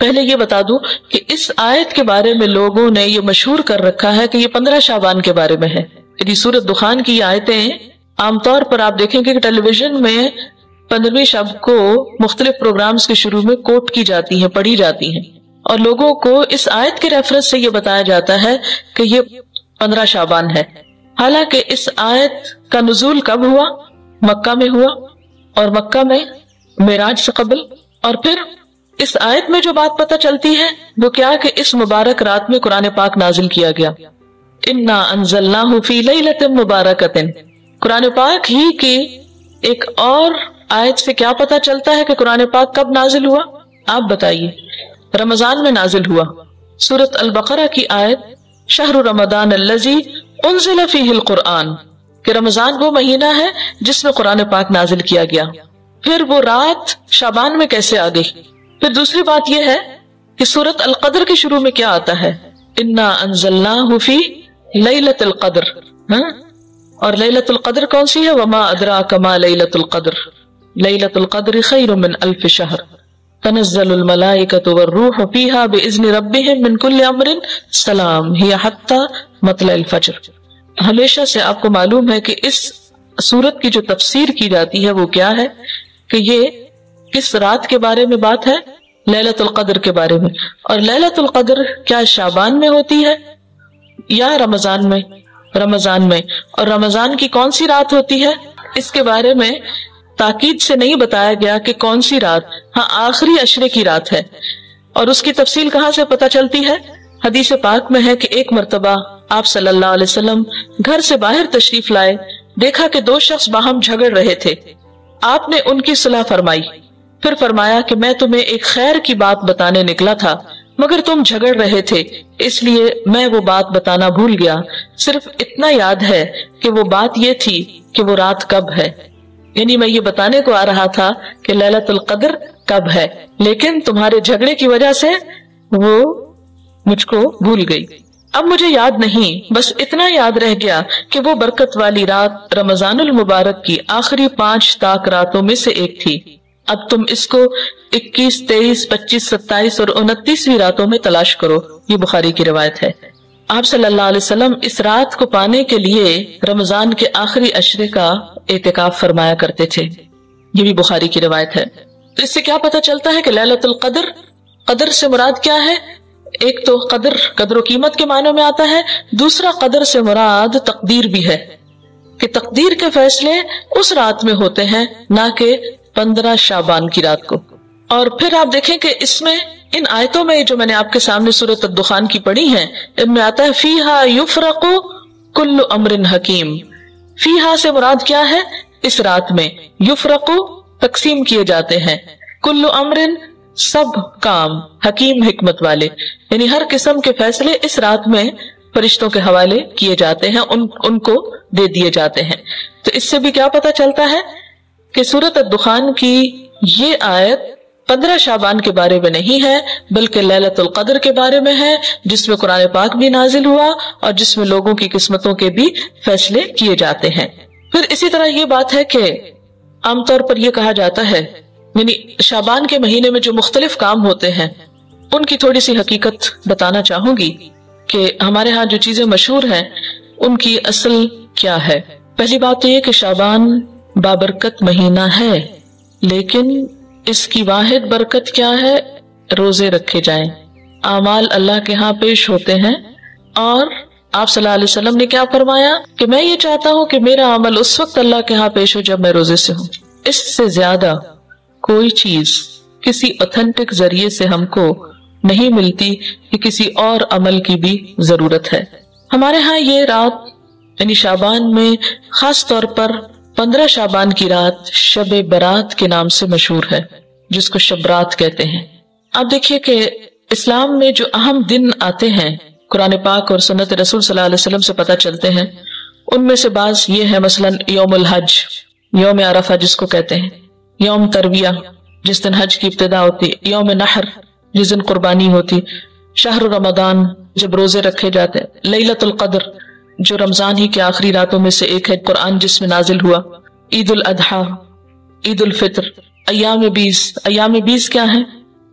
پہلے یہ بتا دوں کہ اس آیت کے بارے میں لوگوں نے یہ مشہور کر رکھا ہے کہ یہ 15 شعبان کے بارے میں ہے. یعنی سورۃ دخان کی یہ آیتیں عام طور پر آپ دیکھیں کہ ٹیلی ویژن میں 15ویں شب کو مختلف پروگرامز کے شروع میں کوٹ کی جاتی ہیں، پڑھی جاتی ہیں، اور لوگوں کو اس آیت کے ریفرنس سے یہ بتایا جاتا ہے کہ یہ 15 شعبان ہے. حالانکہ اس آیت کا نزول کب ہوا؟ مکہ میں ہوا، اور مکہ میں معراج سے قبل. اور پھر اس آیت میں جو بات پتہ چلتی ہے وہ کیا کہ اس مبارک رات میں قرآن پاک نازل کیا گیا. انا انزلناہ فی لیلۃ مبارکۃ. قرآن پاک ہی کی ایک اور آیت سے کیا پتہ چلتا ہے کہ قرآن پاک کب نازل ہوا؟ آپ بتائیے. رمضان میں نازل ہوا. سورۃ البقرہ کی آیت شہر رمضان الذی انزل فیہ القرآن، کہ رمضان وہ مہینہ ہے جس میں قرآن پاک نازل کیا گیا. پھر وہ رات شعبان میں کیسے آ گئی؟ پھر دوسری بات یہ ہے کہ سورۃ القدر کے شروع میں کیا آتا ہے؟ انا انزلناہ فی لیلۃ القدر. اور لیلۃ القدر کون سی ہے؟ وما ادراک ما لیلۃ القدر لیلۃ القدر خیر من الف شہر تنزل الملائکۃ والروح فیہا باذن ربہم من کل امر سلام ہی حتی مطلع الفجر. ہمیشہ سے آپ کو معلوم ہے کہ اس سورت کی جو تفسیر کی جاتی ہے وہ کیا ہے کہ یہ کس رات کے بارے میں بات ہے؟ لیلۃ القدر کے بارے میں. اور لیلۃ القدر کیا شعبان میں ہوتی ہے یا رمضان میں؟ رمضان میں. اور رمضان کی کون سی رات ہوتی ہے؟ اس کے بارے میں تاکید سے نہیں بتایا گیا کہ کون سی رات. ہاں، آخری عشرے کی رات ہے. اور اس کی تفصیل کہاں سے پتہ چلتی ہے؟ حدیث پاک میں ہے کہ ایک مرتبہ آپ صلی اللہ علیہ وسلم گھر سے باہر تشریف لائے، دیکھا کہ 2 شخص باہم جھگڑ رہے تھے. آپ نے ان کی صلح فرمائی، پھر فرمایا کہ میں تمہیں ایک خیر کی بات بتانے نکلا تھا مگر تم جھگڑ رہے تھے، اس لیے میں وہ بات بتانا بھول گیا. صرف اتنا یاد ہے کہ وہ بات یہ تھی کہ وہ رات کب ہے. یعنی میں یہ بتانے کو آ رہا تھا کہ لیلۃ القدر کب ہے، لیکن تمہارے جھگڑے کی وجہ سے وہ مجھ کو بھول گئی. اب مجھے یاد نہیں، بس اتنا یاد رہ گیا کہ وہ برکت والی رات رمضان المبارک کی آخری 5 طاق راتوں میں سے ایک تھی. اب تم اس کو 21، 23، 25، 27 اور 29ویں راتوں میں تلاش کرو. یہ بخاری کی روایت ہے. آپ صلی اللہ علیہ وسلم اس رات کو پانے کے لیے رمضان کے آخری عشرے کا اعتکاف فرمایا کرتے تھے. یہ بھی بخاری کی روایت ہے. تو اس سے کیا پتہ چلتا ہے کہ لیلۃ القدر، قدر سے مراد کیا ہے؟ ایک تو قدر و قیمت کے معنوں میں آتا ہے، دوسرا قدر سے مراد تقدیر بھی ہے کہ تقدیر کے فیصلے اس رات میں ہوتے ہیں، نہ کہ 15 شعبان کی رات کو. اور پھر آپ دیکھیں کہ اس میں ان آیتوں میں جو میں نے آپ کے سامنے سورۃ الدخان کی پڑھی ہیں، ان میں آتا ہے فیہا یفرق کل امر حکیم. فیہا سے مراد کیا ہے؟ اس رات میں یفرق تقسیم کیے جاتے ہیں، کل امر سب کام، حکیم حکمت والے، یعنی ہر قسم کے فیصلے اس رات میں فرشتوں کے حوالے کیے جاتے ہیں، ان کو دے دیے جاتے ہیں. تو اس سے بھی کیا پتہ چلتا ہے کہ سورۃ الدخان کی یہ آیت 15 شعبان کے بارے میں نہیں ہے بلکہ لیلۃ القدر کے بارے میں ہے، جس میں قرآن پاک بھی نازل ہوا اور جس میں لوگوں کی قسمتوں کے بھی فیصلے کیے جاتے ہیں. پھر اسی طرح یہ بات ہے کہ عام طور پر یہ کہا جاتا ہے، یعنی شعبان کے مہینے میں جو مختلف کام ہوتے ہیں ان کی تھوڑی سی حقیقت بتانا چاہوں گی کہ ہمارے ہاں جو چیزیں مشہور ہیں ان کی اصل کیا ہے. پہلی بات تو یہ کہ شعبان بابرکت مہینہ ہے، لیکن اس کی واحد برکت کیا ہے؟ روزے رکھے جائیں، اعمال اللہ کے ہاں پیش ہوتے ہیں. اور آپ صلی اللہ علیہ وسلم نے کیا فرمایا کہ میں یہ چاہتا ہوں کہ میرا عمل اس وقت اللہ کے ہاں پیش ہو جب میں روزے سے ہوں. اس سے زیادہ کوئی چیز کسی اوتھینٹک ذریعے سے ہم کو نہیں ملتی کہ کسی اور عمل کی بھی ضرورت ہے. ہمارے ہاں یہ رات یعنی شعبان میں خاص طور پر 15 شعبان کی رات شب برات کے نام سے مشہور ہے، جس کو شب رات کہتے ہیں. آپ دیکھیے کہ اسلام میں جو اہم دن آتے ہیں قرآن پاک اور سنت رسول صلی اللہ علیہ وسلم سے پتہ چلتے ہیں، ان میں سے بعض یہ ہے، مثلا یوم الحج، یوم عرفہ جس کو کہتے ہیں، یوم ترویہ جس دن حج کی ابتدا ہوتی، یوم نحر جس دن قربانی ہوتی، شہر رمضان جب روزے رکھے جاتے، لیلۃ القدر جو رمضان ہی کے آخری راتوں میں سے ایک ہے، قرآن جس میں نازل ہوا، عید الاضحیٰ، عید الفطر، ایام 20. ایام 20 کیا ہیں؟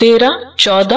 13, 14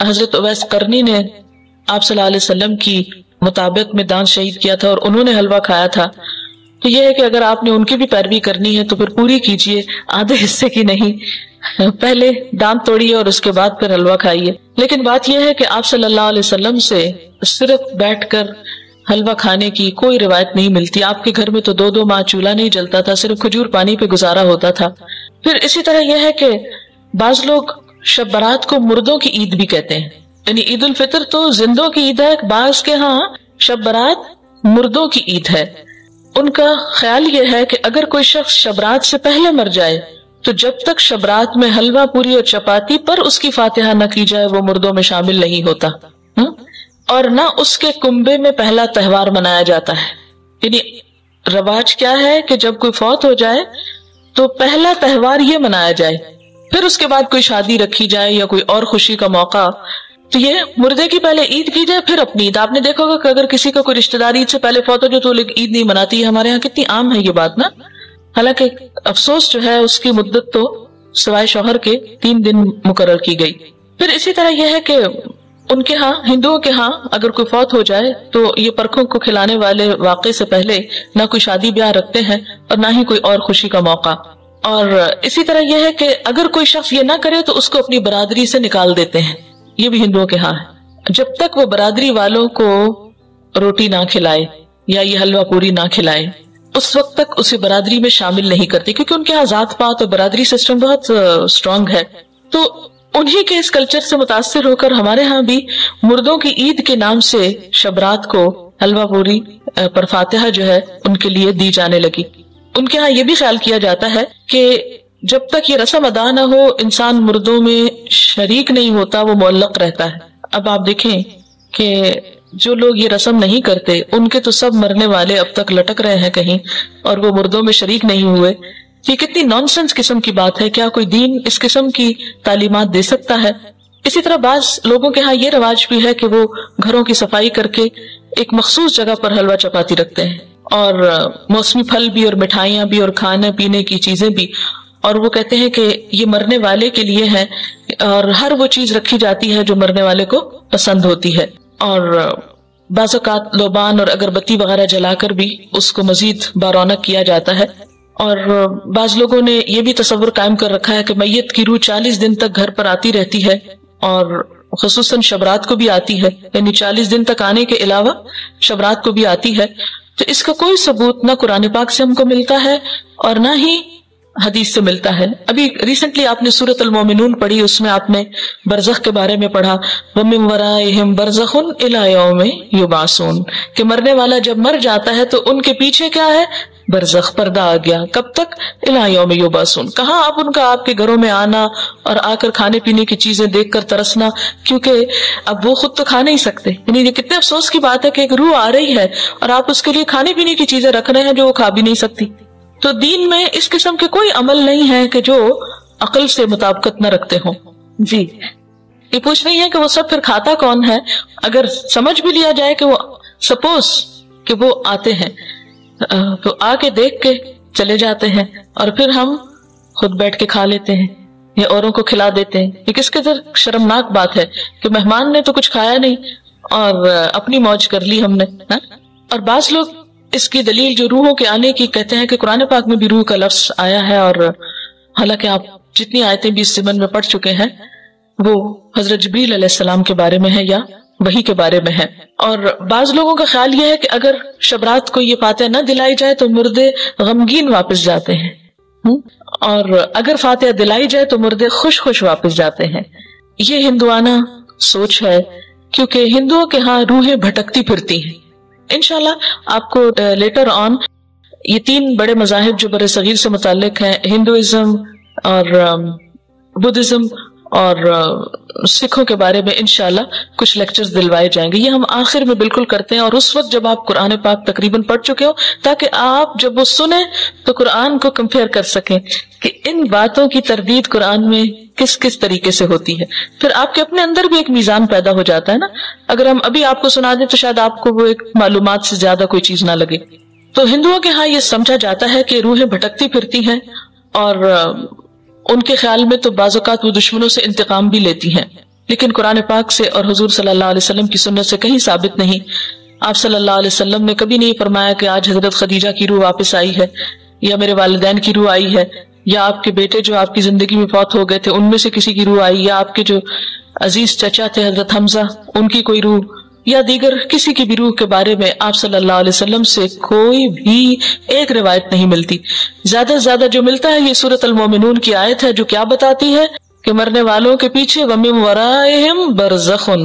حضرت اویس قرنی نے آپ صلی اللہ علیہ وسلم کی مطابق میں دانت شہید کیا تھا اور انہوں نے حلوہ کھایا تھا. تو یہ ہے کہ اگر آپ نے ان کی بھی پیروی کرنی ہے تو پھر پوری کیجئے، آدھے حصے کی نہیں. پہلے دانت توڑیے اور اس کے بعد پھر حلوہ کھائیے. لیکن بات یہ ہے کہ آپ صلی اللہ علیہ وسلم سے صرف بیٹھ کر حلوہ کھانے کی کوئی روایت نہیں ملتی. آپ کے گھر میں تو 2 ماہ چولہا نہیں جلتا تھا، صرف کھجور پانی پہ گزارا ہوتا تھا. پھر اسی طرح یہ ہے کہ بعض لوگ شب برات کو مردوں کی عید بھی کہتے ہیں، یعنی عید الفطر تو زندوں کی عید ہے، بعض کے ہاں شب برات مردوں کی عید ہے. ان کا خیال یہ ہے کہ اگر کوئی شخص شب برات سے پہلے مر جائے تو جب تک شب برات میں حلوہ پوری اور چپاتی پر اس کی فاتحہ نہ کی جائے وہ مردوں میں شامل نہیں ہوتا، اور نہ اس کے کنبے میں پہلا تہوار منایا جاتا ہے. یعنی رواج کیا ہے کہ جب کوئی فوت ہو جائے تو پہلا تہوار یہ منایا جائے، پھر اس کے بعد کوئی شادی رکھی جائے یا کوئی اور خوشی کا موقع. تو یہ مردے کی پہلے عید کی جائے پھر اپنی عید. آپ نے دیکھا ہوگا کہ اگر کسی کا کوئی رشتہ دار عید سے پہلے فوت ہو جائے تو عید نہیں مناتی ہے. ہمارے یہاں کتنی عام ہے یہ بات نا. حالانکہ افسوس جو ہے اس کی مدت تو سوائے شوہر کے 3 دن مقرر کی گئی. پھر اسی طرح یہ ہے کہ ان کے ہاں، ہندوؤں کے ہاں اگر کوئی فوت ہو جائے تو یہ پرکھوں کو کھلانے والے واقعے سے پہلے نہ کوئی شادی بیاہ رکھتے ہیں اور نہ ہی کوئی اور خوشی کا موقع. اور اسی طرح یہ ہے کہ اگر کوئی شخص یہ نہ کرے تو اس کو اپنی برادری سے نکال دیتے ہیں. یہ بھی ہندوؤں کے ہاں ہے. جب تک وہ برادری والوں کو روٹی نہ کھلائے یا یہ حلوہ پوری نہ کھلائے اس وقت تک اسے برادری میں شامل نہیں کرتے، کیونکہ ان کے ہاں ذات پات اور برادری سسٹم بہت اسٹرانگ ہے. تو انہی کے اس کلچر سے متاثر ہو کر ہمارے ہاں بھی مردوں کی عید کے نام سے شبرات کو حلوہ پوری پر فاتحہ جو ہے ان کے لیے دی جانے لگی. ان کے ہاں یہ بھی خیال کیا جاتا ہے کہ جب تک یہ رسم ادا نہ ہو انسان مردوں میں شریک نہیں ہوتا، وہ معلق رہتا ہے. اب آپ دیکھیں کہ جو لوگ یہ رسم نہیں کرتے ان کے تو سب مرنے والے اب تک لٹک رہے ہیں کہیں اور وہ مردوں میں شریک نہیں ہوئے. یہ کتنی نان سینس قسم کی بات ہے. کیا کوئی دین اس قسم کی تعلیمات دے سکتا ہے؟ اسی طرح بعض لوگوں کے ہاں یہ رواج بھی ہے کہ وہ گھروں کی صفائی کر کے ایک مخصوص جگہ پر حلوہ چپاتی رکھتے ہیں، اور موسمی پھل بھی اور مٹھائیاں بھی اور کھانے پینے کی چیزیں بھی. اور وہ کہتے ہیں کہ یہ مرنے والے کے لیے ہے اور ہر وہ چیز رکھی جاتی ہے جو مرنے والے کو پسند ہوتی ہے. اور بعض اوقات لوبان اور اگربتی وغیرہ جلا کر بھی اس کو مزید بارونق کیا جاتا ہے. اور بعض لوگوں نے یہ بھی تصور قائم کر رکھا ہے کہ میت کی روح 40 دن تک گھر پر آتی رہتی ہے، اور خصوصاً شبرات کو بھی آتی ہے، یعنی 40 دن تک آنے کے علاوہ شبرات کو بھی آتی ہے. تو اس کا کوئی ثبوت نہ قرآن پاک سے ہم کو ملتا ہے اور نہ ہی حدیث سے ملتا ہے. ابھی ریسنٹلی آپ نے سورۃ المومنون پڑھی، اس میں آپ نے برزخ کے بارے میں پڑھا، وَمِن وَرَائِهِمْ بَرْزَخٌ إِلَىٰ يَوْمِ يُبْعَثُونَ، کہ مرنے والا جب مر جاتا ہے تو ان کے پیچھے کیا ہے؟ برزخ، پردہ آ گیا. کب تک؟ إِلَىٰ يَوْمِ يُبْعَثُونَ. کہاں اب ان کا آپ کے گھروں میں آنا اور آ کر کھانے پینے کی چیزیں دیکھ کر ترسنا، کیونکہ اب وہ خود تو کھا نہیں سکتے. یعنی یہ کتنے افسوس کی بات ہے کہ ایک روح آ رہی ہے اور آپ اس کے لیے کھانے پینے کی چیزیں رکھ رہے ہیں جو وہ کھا بھی نہیں سکتی. تو دین میں اس قسم کے کوئی عمل نہیں ہے کہ جو عقل سے مطابقت نہ رکھتے ہوں. جی یہ پوچھ رہی ہے کہ وہ سب پھر کھاتا کون ہے؟ اگر سمجھ بھی لیا جائے کہ وہ سپوز کہ وہ آتے ہیں تو آ کے دیکھ کے چلے جاتے ہیں اور پھر ہم خود بیٹھ کے کھا لیتے ہیں یا اوروں کو کھلا دیتے ہیں. یہ کس قدر شرمناک بات ہے کہ مہمان نے تو کچھ کھایا نہیں اور اپنی موج کر لی ہم نے. اور بعض لوگ اس کی دلیل جو روحوں کے آنے کی کہتے ہیں کہ قرآن پاک میں بھی روح کا لفظ آیا ہے، اور حالانکہ آپ جتنی آیتیں بھی اس ضمن میں پڑھ چکے ہیں وہ حضرت جبریل علیہ السلام کے بارے میں ہے یا وحی کے بارے میں ہے. اور بعض لوگوں کا خیال یہ ہے کہ اگر شبرات کو یہ فاتحہ نہ دلائی جائے تو مردے غمگین واپس جاتے ہیں، اور اگر فاتحہ دلائی جائے تو مردے خوش خوش واپس جاتے ہیں. یہ ہندوانہ سوچ ہے، کیونکہ ہندوؤں کے ہاں روحیں بھٹکتی پھرتی ہیں. انشاءاللہ آپ کو لیٹر آن یہ 3 بڑے مذاہب جو بر صغیر سے متعلق ہیں، ہندوازم اور بدھزم اور سکھوں کے بارے میں انشاءاللہ کچھ لیکچرز دلوائے جائیں گے. یہ ہم آخر میں بالکل کرتے ہیں، اور اس وقت جب آپ قرآن پاک تقریباً پڑھ چکے ہو تاکہ آپ جب وہ سنیں تو قرآن کو کمپیئر کر سکیں کہ ان باتوں کی تردید قرآن میں کس کس طریقے سے ہوتی ہے. پھر آپ کے اپنے اندر بھی ایک میزان پیدا ہو جاتا ہے نا. اگر ہم ابھی آپ کو سنا دیں تو شاید آپ کو وہ ایک معلومات سے زیادہ کوئی چیز نہ لگے. تو ہندوؤں کے ہاں یہ سمجھا جاتا ہے کہ روحیں بھٹکتی پھرتی ہیں، اور ان کے خیال میں تو بعض اوقات وہ دشمنوں سے انتقام بھی لیتی ہیں. لیکن قرآن پاک سے اور حضور صلی اللہ علیہ وسلم کی سنت سے کہیں ثابت نہیں. آپ صلی اللہ علیہ وسلم نے کبھی نہیں فرمایا کہ آج حضرت خدیجہ کی روح واپس آئی ہے، یا میرے والدین کی روح آئی ہے، یا آپ کے بیٹے جو آپ کی زندگی میں فوت ہو گئے تھے ان میں سے کسی کی روح آئی، یا آپ کے جو عزیز چچا تھے حضرت حمزہ ان کی کوئی روح، یا دیگر کسی کی بھی روح کے بارے میں آپ صلی اللہ علیہ وسلم سے کوئی بھی ایک روایت نہیں ملتی. زیادہ سے زیادہ جو ملتا ہے یہ سورۃ المومنون کی آیت ہے جو کیا بتاتی ہے کہ مرنے والوں کے پیچھے وَمِن وَرَائِهِمْ بَرْزَخٌ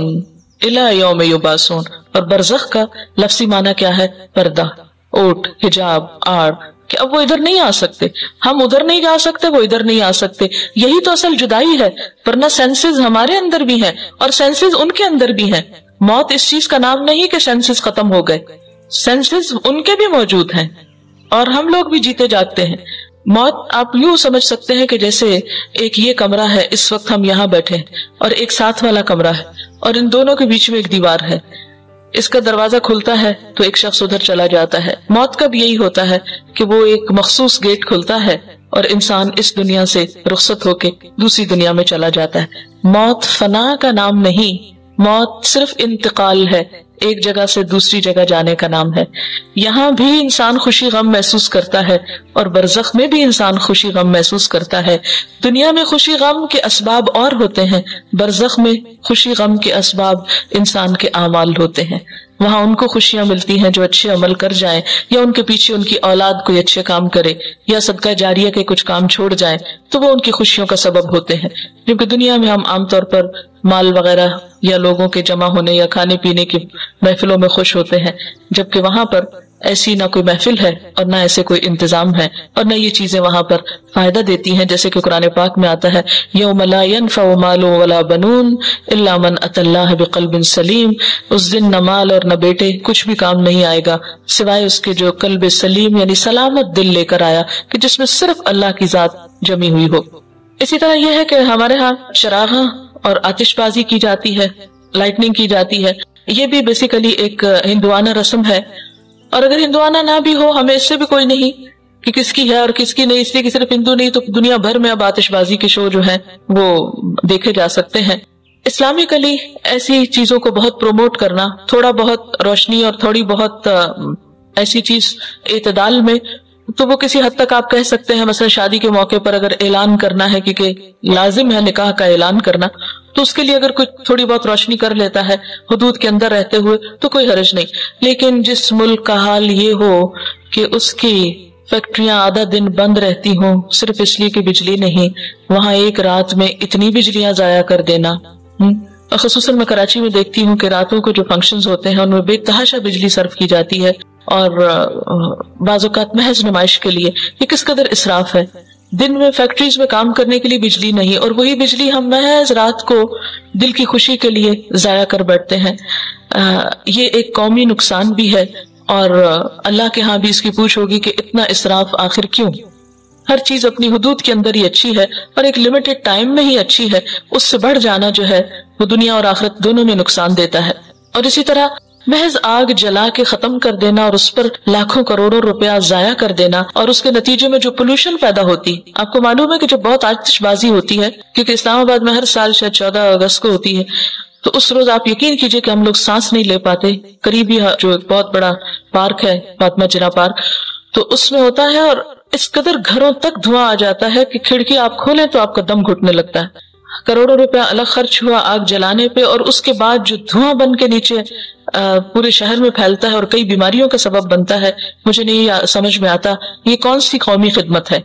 إِلَى يَوْمِ يُبْعَثُونَ، اور برزخ کا لفظی معنی کیا ہے؟ پردہ، اوٹ، حجاب، آڑ، کہ اب وہ ادھر نہیں آ سکتے، ہم ادھر نہیں جا سکتے، وہ ادھر نہیں آ سکتے. یہی تو اصل جدائی ہے، ورنہ سینسز ہمارے اندر بھی ہیں اور سینسز ان کے اندر بھی ہیں. موت اس چیز کا نام نہیں کہ سینسز ختم ہو گئے، سینسز ان کے بھی موجود ہیں اور ہم لوگ بھی جیتے جاگتے ہیں. موت آپ یوں سمجھ سکتے ہیں کہ جیسے ایک یہ کمرہ ہے، اس وقت ہم یہاں بیٹھے ہیں، اور ایک ساتھ والا کمرہ ہے، اور ان دونوں کے بیچ میں ایک دیوار ہے. اس کا دروازہ کھلتا ہے تو ایک شخص ادھر چلا جاتا ہے. موت کا بھی یہی ہوتا ہے کہ وہ ایک مخصوص گیٹ کھلتا ہے اور انسان اس دنیا سے رخصت ہو کے دوسری دنیا میں چلا جاتا ہے. موت فنا کا نام نہیں، موت صرف انتقال ہے، ایک جگہ سے دوسری جگہ جانے کا نام ہے. یہاں بھی انسان خوشی غم محسوس کرتا ہے اور برزخ میں بھی انسان خوشی غم محسوس کرتا ہے. دنیا میں خوشی غم کے اسباب اور ہوتے ہیں، برزخ میں خوشی غم کے اسباب انسان کے اعمال ہوتے ہیں. وہاں ان کو خوشیاں ملتی ہیں جو اچھے عمل کر جائیں، یا ان کے پیچھے ان کی اولاد کوئی اچھے کام کرے، یا صدقہ جاریہ کے کچھ کام چھوڑ جائیں تو وہ ان کی خوشیوں کا سبب ہوتے ہیں. کیونکہ دنیا میں ہم عام طور پر مال وغیرہ یا لوگوں کے جمع ہونے یا کھانے پینے کی محفلوں میں خوش ہوتے ہیں، جبکہ وہاں پر ایسی نہ کوئی محفل ہے اور نہ ایسے کوئی انتظام ہے اور نہ یہ چیزیں وہاں پر فائدہ دیتی ہیں. جیسے کہ قرآن پاک میں آتا ہے یوم لا ينفع مال ولا بنون الا من اتى الله بقلب سلیم، اس دن نہ مال اور نہ بیٹے کچھ بھی کام نہیں آئے گا سوائے اس کے جو قلب سلیم یعنی سلامت دل لے کر آیا کہ جس میں صرف اللہ کی ذات جمی ہوئی ہو. اسی طرح یہ ہے کہ ہمارے ہاں چراغاں اور آتش بازی کی جاتی ہے، لائٹننگ کی جاتی ہے. یہ بھی بیسیکلی ایک ہندوانہ رسم ہے، اور اگر ہندوانہ نہ بھی ہو ہمیں اس سے بھی کوئی نہیں کہ کس کی ہے اور کس کی نہیں، اس لیے کہ صرف ہندو نہیں تو دنیا بھر میں اب آتش بازی کے شو جو ہیں وہ دیکھے جا سکتے ہیں. اسلامکلی ایسی چیزوں کو بہت پروموٹ کرنا، تھوڑا بہت روشنی اور تھوڑی بہت ایسی چیز اعتدال میں، تو وہ کسی حد تک آپ کہہ سکتے ہیں مثلا شادی کے موقع پر اگر اعلان کرنا ہے، کیونکہ لازم ہے نکاح کا اعلان کرنا، تو اس کے لیے اگر کچھ تھوڑی بہت روشنی کر لیتا ہے حدود کے اندر رہتے ہوئے تو کوئی حرج نہیں. لیکن جس ملک کا حال یہ ہو کہ اس کی فیکٹریاں آدھا دن بند رہتی ہوں صرف اس لیے کہ بجلی نہیں، وہاں ایک رات میں اتنی بجلیاں ضائع کر دینا، اور خصوصاً میں کراچی میں دیکھتی ہوں کہ راتوں کو جو فنکشنز ہوتے ہیں ان میں بے تحاشا بجلی صرف کی جاتی ہے، اور بعض اوقات محض نمائش کے لیے. یہ کس قدر اسراف ہے. دن میں فیکٹریز میں کام کرنے کے لیے بجلی نہیں، اور وہی بجلی ہم محض رات کو دل کی خوشی کے لیے ضائع کر بیٹھتے ہیں. یہ ایک قومی نقصان بھی ہے، اور اللہ کے ہاں بھی اس کی پوچھ ہوگی کہ اتنا اسراف آخر کیوں. ہر چیز اپنی حدود کے اندر ہی اچھی ہے اور ایک لمیٹڈ ٹائم میں ہی اچھی ہے، اس سے بڑھ جانا جو ہے وہ دنیا اور آخرت دونوں میں نقصان دیتا ہے. اور اسی طرح محض آگ جلا کے ختم کر دینا اور اس پر لاکھوں کروڑوں روپیہ ضائع کر دینا، اور اس کے نتیجے میں جو پولوشن پیدا ہوتی، آپ کو معلوم ہے کہ جب بہت آتش بازی ہوتی ہے، کیونکہ اسلام آباد میں ہر سال شاید 14 اگست کو ہوتی ہے، تو اس روز آپ یقین کیجئے کہ ہم لوگ سانس نہیں لے پاتے. قریبی جو ایک بہت بڑا پارک ہے فاطمہ جناح پارک، تو اس میں ہوتا ہے، اور اس قدر گھروں تک دھواں آ جاتا ہے کہ کھڑکی آپ کھولیں تو آپ کا دم گھٹنے لگتا ہے. کروڑوں روپیہ الگ خرچ ہوا آگ جلانے پہ، اور اس کے بعد جو دھواں بن کے نیچے پورے شہر میں پھیلتا ہے اور کئی بیماریوں کا سبب بنتا ہے. مجھے نہیں سمجھ میں آتا یہ کون سی قومی خدمت ہے.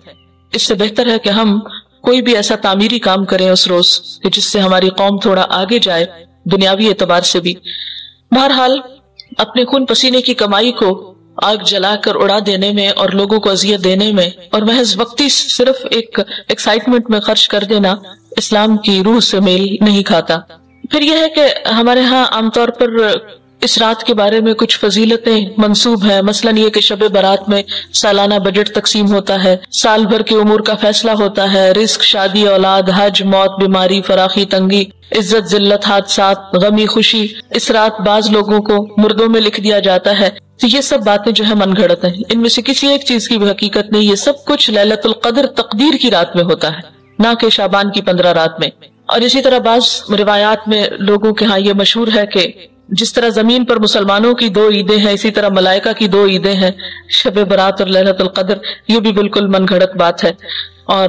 اس سے بہتر ہے کہ ہم کوئی بھی ایسا تعمیری کام کریں اس روز کہ جس سے ہماری قوم تھوڑا آگے جائے دنیاوی اعتبار سے بھی. بہرحال اپنے خون پسینے کی کمائی کو آگ جلا کر اڑا دینے میں اور لوگوں کو اذیت دینے میں اور محض وقتی صرف ایک ایکسائٹمنٹ میں خرچ کر دینا اسلام کی روح سے میل نہیں کھاتا. پھر یہ ہے کہ ہمارے ہاں عام طور پر اس رات کے بارے میں کچھ فضیلتیں منسوب ہیں. مثلاً یہ کہ شب برات میں سالانہ بجٹ تقسیم ہوتا ہے، سال بھر کے امور کا فیصلہ ہوتا ہے، رزق، شادی، اولاد، حج، موت، بیماری، فراخی، تنگی، عزت، ذلت، حادثات، غمی، خوشی. اس رات بعض لوگوں کو مردوں میں لکھ دیا جاتا ہے. تو یہ سب باتیں جو ہے من گھڑت ہیں، ان میں سے کسی ایک چیز کی بھی حقیقت نہیں. یہ سب کچھ لیلۃ القدر تقدیر کی رات میں ہوتا ہے، نہ کہ شعبان کی 15 رات میں. اور اسی طرح بعض روایات میں لوگوں کے ہاں یہ مشہور ہے کہ جس طرح زمین پر مسلمانوں کی 2 عیدیں ہیں، اسی طرح ملائکہ کی 2 عیدیں ہیں، شب برات اور لیلۃ القدر. یہ بھی بالکل من گھڑت بات ہے. اور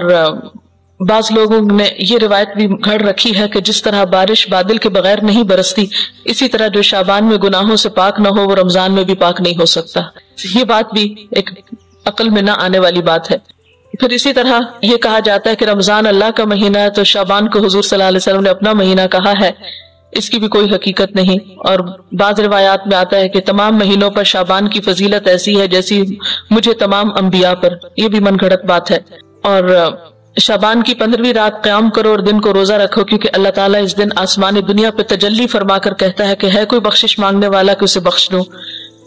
بعض لوگوں نے یہ روایت بھی گھڑ رکھی ہے کہ جس طرح بارش بادل کے بغیر نہیں برستی، اسی طرح جو شعبان میں گناہوں سے پاک نہ ہو وہ رمضان میں بھی پاک نہیں ہو سکتا. یہ بات بھی ایک عقل میں نہ آنے والی بات ہے. پھر اسی طرح یہ کہا جاتا ہے کہ رمضان اللہ کا مہینہ ہے تو شعبان کو حضور صلی اللہ علیہ وسلم نے اپنا مہینہ کہا ہے. اس کی بھی کوئی حقیقت نہیں. اور بعض روایات میں آتا ہے کہ تمام مہینوں پر شعبان کی فضیلت ایسی ہے جیسی مجھے تمام انبیاء پر. یہ بھی من گھڑت بات ہے. اور شعبان کی 15ویں رات قیام کرو اور دن کو روزہ رکھو، کیونکہ اللہ تعالیٰ اس دن آسمان دنیا پہ تجلی فرما کر کہتا ہے کہ ہے کوئی بخشش مانگنے والا کہ اسے بخش دوں.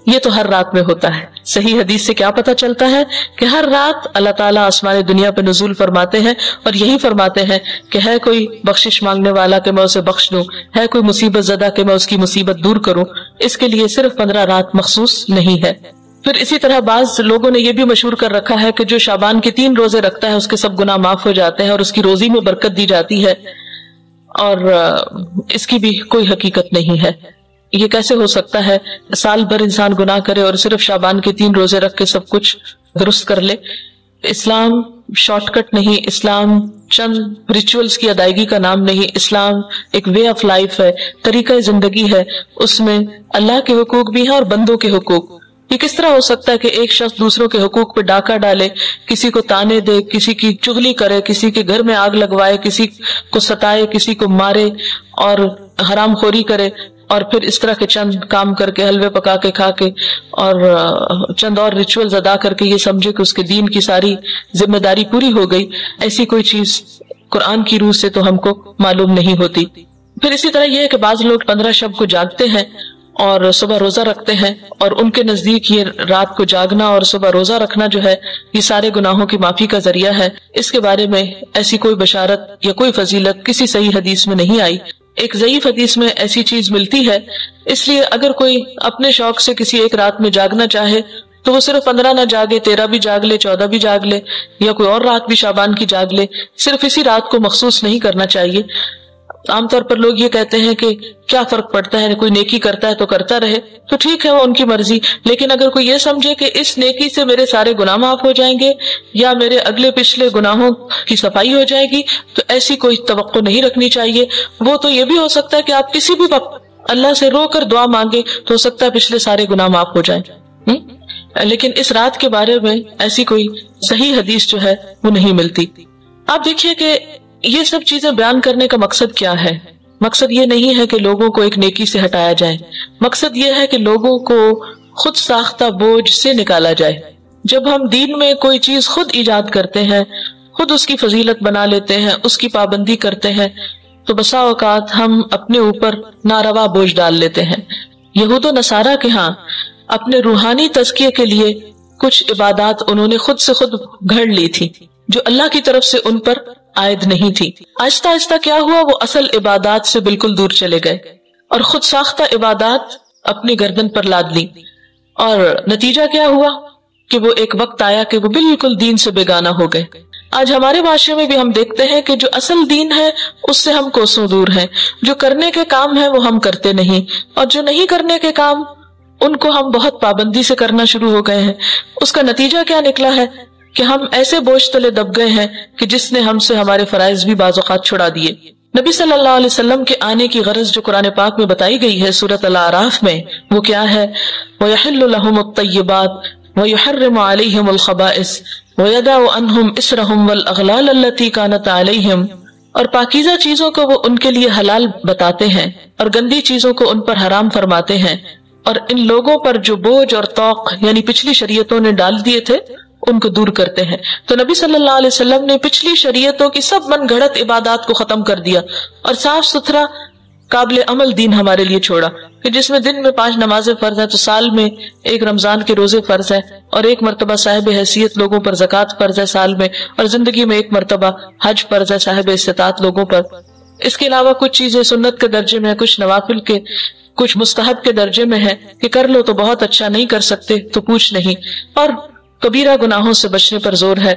یہ تو ہر رات میں ہوتا ہے. صحیح حدیث سے کیا پتہ چلتا ہے کہ ہر رات اللہ تعالیٰ آسمان دنیا پہ نزول فرماتے ہیں اور یہی فرماتے ہیں کہ ہے کوئی بخشش مانگنے والا کہ میں اسے بخش دوں، ہے کوئی مصیبت زدہ کہ میں اس کی مصیبت دور کروں. اس کے لیے صرف 15 رات مخصوص نہیں ہے. پھر اسی طرح بعض لوگوں نے یہ بھی مشہور کر رکھا ہے کہ جو شعبان کے 3 روزے رکھتا ہے اس کے سب گناہ معاف ہو جاتے ہیں اور اس کی روزی میں برکت دی جاتی ہے. اور اس کی بھی کوئی حقیقت نہیں ہے. یہ کیسے ہو سکتا ہے سال بھر انسان گناہ کرے اور صرف شعبان کے 3 روزے رکھ کے سب کچھ درست کر لے؟ اسلام شارٹ کٹ نہیں، اسلام چند ریچولز کی ادائیگی کا نام نہیں. اسلام ایک وے آف لائف ہے، طریقہ زندگی ہے. اس میں اللہ کے حقوق بھی ہیں اور بندوں کے حقوق. یہ کس طرح ہو سکتا ہے کہ ایک شخص دوسروں کے حقوق پہ ڈاکہ ڈالے، کسی کو تانے دے، کسی کی چغلی کرے، کسی کے گھر میں آگ لگوائے، کسی کو ستائے، کسی کو مارے اور حرام خوری کرے، اور پھر اس طرح کے چند کام کر کے، حلوے پکا کے کھا کے اور چند اور ریچولز ادا کر کے یہ سمجھے کہ اس کے دین کی ساری ذمہ داری پوری ہو گئی؟ ایسی کوئی چیز قرآن کی روح سے تو ہم کو معلوم نہیں ہوتی. پھر اسی طرح یہ ہے کہ بعض لوگ 15 شب کو جاگتے ہیں اور صبح روزہ رکھتے ہیں، اور ان کے نزدیک یہ رات کو جاگنا اور صبح روزہ رکھنا جو ہے یہ سارے گناہوں کی معافی کا ذریعہ ہے. اس کے بارے میں ایسی کوئی بشارت یا کوئی فضیلت کسی صحیح حدیث میں نہیں آئی. ایک ضعیف حدیث میں ایسی چیز ملتی ہے. اس لیے اگر کوئی اپنے شوق سے کسی ایک رات میں جاگنا چاہے تو وہ صرف 15 نہ جاگے، 13 بھی جاگ لے، 14 بھی جاگ لے، یا کوئی اور رات بھی شعبان کی جاگ لے. صرف اسی رات کو مخصوص نہیں کرنا چاہیے. عام طور پر لوگ یہ کہتے ہیں کہ کیا فرق پڑتا ہے، کوئی نیکی کرتا ہے تو کرتا رہے، تو ٹھیک ہے وہ ان کی مرضی. لیکن اگر کوئی یہ سمجھے کہ اس نیکی سے میرے سارے گناہ معاف ہو جائیں گے یا میرے اگلے پچھلے گناہوں کی صفائی ہو جائے گی، تو ایسی کوئی توقع نہیں رکھنی چاہیے. وہ تو یہ بھی ہو سکتا ہے کہ آپ کسی بھی وقت اللہ سے رو کر دعا مانگے تو ہو سکتا ہے پچھلے سارے گناہ معاف ہو جائیں. لیکن اس رات کے بارے میں ایسی کوئی صحیح حدیث جو ہے وہ نہیں ملتی. آپ دیکھیے کہ یہ سب چیزیں بیان کرنے کا مقصد کیا ہے. مقصد یہ نہیں ہے کہ لوگوں کو ایک نیکی سے ہٹایا جائے. مقصد یہ ہے کہ لوگوں کو خود ساختہ بوجھ سے نکالا جائے. جب ہم دین میں کوئی چیز خود ایجاد کرتے ہیں، خود اس کی فضیلت بنا لیتے ہیں، اس کی پابندی کرتے ہیں، تو بسا اوقات ہم اپنے اوپر ناروا بوجھ ڈال لیتے ہیں. یہود و نصارہ کے ہاں اپنے روحانی تزکیے کے لیے کچھ عبادات انہوں نے خود سے خود گھڑ لی تھی جو اللہ کی طرف سے ان پر عائد نہیں تھی. آہستہ آہستہ کیا ہوا، وہ اصل عبادات سے بالکل دور چلے گئے اور خود ساختہ عبادات اپنی گردن پر لاد لی. اور نتیجہ کیا ہوا کہ وہ ایک وقت آیا کہ وہ بالکل دین سے بیگانہ ہو گئے. آج ہمارے معاشرے میں بھی ہم دیکھتے ہیں کہ جو اصل دین ہے اس سے ہم کوسوں دور ہیں. جو کرنے کے کام ہیں وہ ہم کرتے نہیں، اور جو نہیں کرنے کے کام ان کو ہم بہت پابندی سے کرنا شروع ہو گئے ہیں. اس کا نتیجہ کیا نکلا ہے کہ ہم ایسے بوجھ تلے دب گئے ہیں کہ جس نے ہم سے ہمارے فرائض بھی بعض اوقات چھڑا دیے. نبی صلی اللہ علیہ وسلم کے آنے کی غرض جو قرآن پاک میں بتائی گئی ہے سورۃ الاعراف میں، وہ کیا ہے؟ وَيَحِلُّ لَهُمُ الطَّيِّبَاتُ وَيُحَرِّمُ عَلَيْهِمُ الْخَبَائِثَ وَيَدَعُ عَنْهُمْ إِصْرَهُمْ وَالْأَغْلَالَ الَّتِي كَانَتْ عَلَيْهِمْ. اور پاکیزہ چیزوں کو وہ ان کے لیے حلال بتاتے ہیں اور گندی چیزوں کو ان پر حرام فرماتے ہیں، اور ان لوگوں پر جو بوجھ اور طوق یعنی پچھلی شریعتوں نے ڈال دیے تھے ان کو دور کرتے ہیں. تو نبی صلی اللہ علیہ وسلم نے پچھلی شریعتوں کی سب من گھڑت عبادات کو ختم کر دیا اور صاف ستھرا قابل عمل دین ہمارے لیے چھوڑا کہ جس میں دن میں 5 نمازیں فرض ہیں، تو سال میں 1 رمضان کے روزے فرض ہیں، اور 1 مرتبہ صاحب حیثیت لوگوں پر زکوٰۃ فرض ہے سال میں، اور زندگی میں 1 مرتبہ حج فرض ہے صاحب استطاعت لوگوں پر. اس کے علاوہ کچھ چیزیں سنت کے درجے میں، کچھ نوافل کے، کچھ مستحب کے درجے میں ہے کہ کر لو تو بہت اچھا، نہیں کر سکتے تو پوچھ نہیں. اور کبیرہ گناہوں سے بچنے پر زور ہے.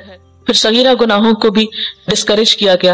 پھر صغیرہ گناہوں کو بھی ڈسکریج کیا گیا.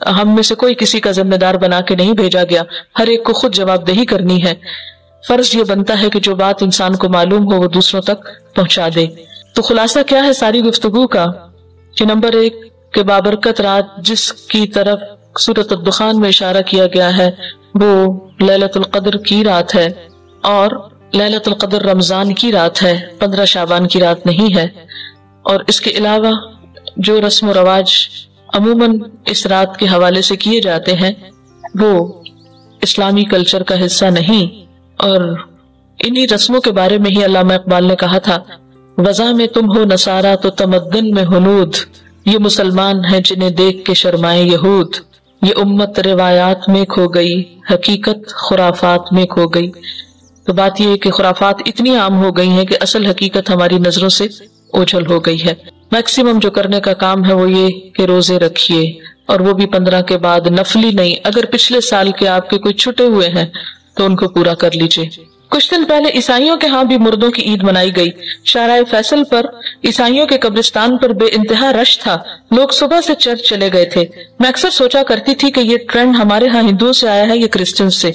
ہم میں سے کوئی کسی کا ذمہ دار بنا کے نہیں بھیجا گیا، ہر ایک کو خود جواب دہی کرنی ہے۔ فرض یہ بنتا ہے کہ جو بات انسان کو معلوم ہو وہ دوسروں تک پہنچا دے۔ تو خلاصہ کیا ہے ساری گفتگو کا کہ نمبر 1 کہ بابرکت رات جس کی طرف سورۃ الدخان میں اشارہ کیا گیا ہے وہ لیلۃ القدر کی رات ہے، اور لیلۃ القدر رمضان کی رات ہے، 15 شعبان کی رات نہیں ہے۔ اور اس کے علاوہ جو رسم و رواج عموماً اس رات کے حوالے سے کیے جاتے ہیں وہ اسلامی کلچر کا حصہ نہیں، اور انہی رسموں کے بارے میں ہی علامہ اقبال نے کہا تھا، وضع میں تم ہو نصارہ تو تمدن میں ہنود، یہ مسلمان ہیں جنہیں دیکھ کے شرمائے یہود، یہ امت روایات میں کھو گئی، حقیقت خرافات میں کھو گئی۔ تو بات یہ ہے کہ خرافات اتنی عام ہو گئی ہیں کہ اصل حقیقت ہماری نظروں سے اوجھل ہو گئی ہے۔ میکسیمم جو کرنے کا کام ہے وہ یہ کہ روزے رکھیے، اور وہ بھی 15 کے بعد نفلی نہیں، اگر پچھلے سال کے آپ کے کوئی چھٹے ہوئے ہیں تو ان کو پورا کر لیجئے۔ کچھ دن پہلے عیسائیوں کے ہاں بھی مردوں کی عید منائی گئی۔ شارع فیصل پر عیسائیوں کے قبرستان پر بے انتہا رش تھا، لوگ صبح سے چرچ چلے گئے تھے۔ میں اکثر سوچا کرتی تھی کہ یہ ٹرینڈ ہمارے ہاں ہندوؤں سے آیا ہے یا کرسچن سے۔